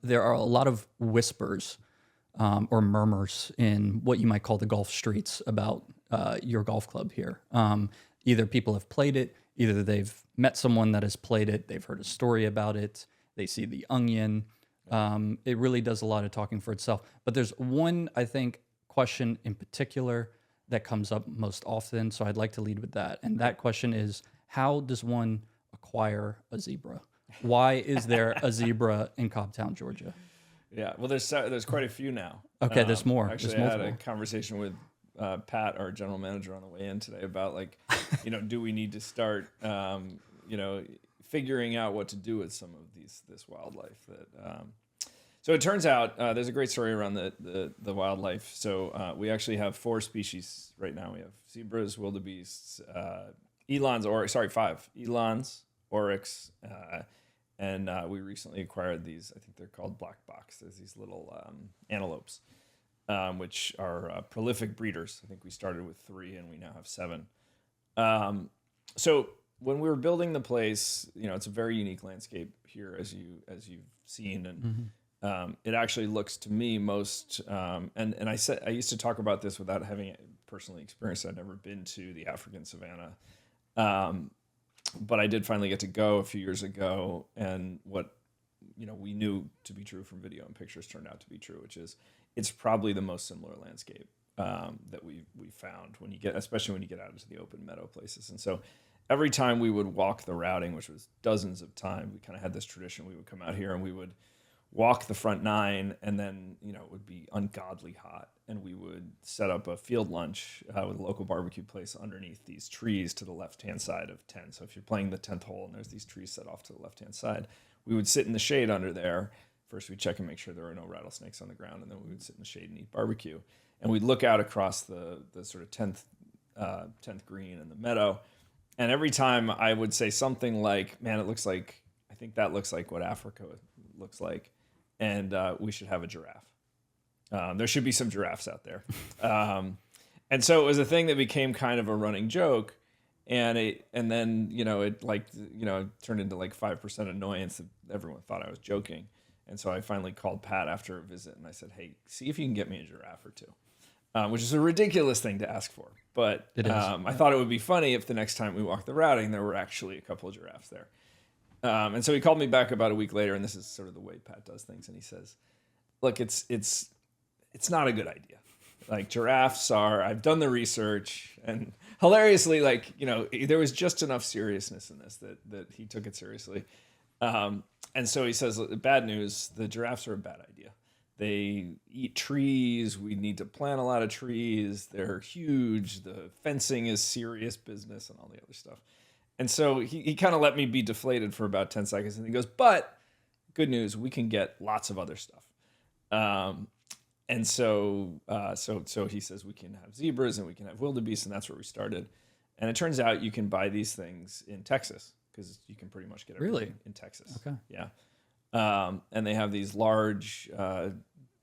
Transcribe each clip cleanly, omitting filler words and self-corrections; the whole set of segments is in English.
there are a lot of whispers or murmurs in what you might call the golf streets about your golf club here. Either people have played it, either they've met someone that has played it, they've heard a story about it, they see the onion. It really does a lot of talking for itself. But there's one, I think, question in particular that comes up most often. So I'd like to lead with that. And that question is, how does one acquire a zebra? Why is there a zebra in Cobbtown, Georgia? Yeah, well, there's quite a few now. Okay, there's more. Actually, there's I had a conversation with Pat, our general manager, on the way in today about like, do we need to start, figuring out what to do with some of this wildlife that. So it turns out there's a great story around the wildlife. So we actually have 4 species right now. We have zebras, wildebeests, five elans, oryx, and we recently acquired these. I think they're called black box. There's these little antelopes, which are prolific breeders. I think we started with 3, and we now have 7. So when we were building the place, it's a very unique landscape here, as you've seen, and it actually looks to me most. And I used to talk about this without having personally experienced it. I'd never been to the African savannah. But I did finally get to go a few years ago, and what we knew to be true from video and pictures turned out to be true, which is it's probably the most similar landscape that we found especially when you get out into the open meadow places. And so every time we would walk the routing, which was dozens of times, we kind of had this tradition. We would come out here and we would walk the front 9, and then it would be ungodly hot, and we would set up a field lunch with a local barbecue place underneath these trees to the left-hand side of 10. So if you're playing the 10th hole and there's these trees set off to the left-hand side, we would sit in the shade under there. First we'd check and make sure there were no rattlesnakes on the ground, and then we would sit in the shade and eat barbecue. And we'd look out across the sort of 10th green in the meadow, and every time I would say something like, man, I think that looks like what Africa looks like, and we should have a giraffe. There should be some giraffes out there. And so it was a thing that became kind of a running joke, and then it turned into like 5% annoyance that everyone thought I was joking. And so I finally called Pat after a visit, and I said, hey, see if you can get me a giraffe or 2, which is a ridiculous thing to ask for. But I thought it would be funny if the next time we walked the routing, there were actually a couple of giraffes there. And so he called me back about a week later, and this is sort of the way Pat does things. And he says, look, it's not a good idea. Like, giraffes I've done the research, and hilariously, there was just enough seriousness in this that he took it seriously. And so he says, bad news, the giraffes are a bad idea. They eat trees. We need to plant a lot of trees. They're huge. The fencing is serious business and all the other stuff. And so he kind of let me be deflated for about 10 seconds. And he goes, but good news, we can get lots of other stuff. And so he says we can have zebras and we can have wildebeest, and that's where we started. And it turns out you can buy these things in Texas, because you can pretty much get everything in Texas. Okay. Yeah. And they have these large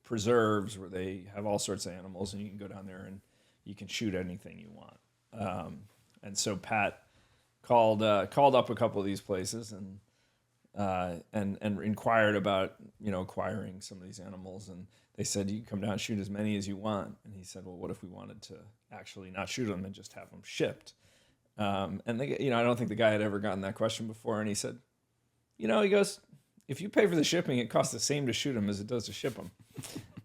preserves where they have all sorts of animals, and you can go down there and you can shoot anything you want. And so Pat called up a couple of these places and inquired about acquiring some of these animals, and they said, you can come down and shoot as many as you want. And he said, well, what if we wanted to actually not shoot them and just have them shipped? And they, I don't think the guy had ever gotten that question before, and he said, he goes, if you pay for the shipping, it costs the same to shoot them as it does to ship them.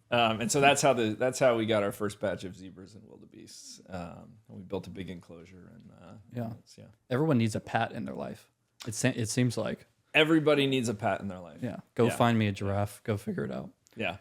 And so that's how we got our first batch of zebras and wildebeests. And we built a big enclosure, and everyone needs a Pat in their life. It seems like everybody needs a Pat in their life. Yeah, go find me a giraffe. Go figure it out. Yeah,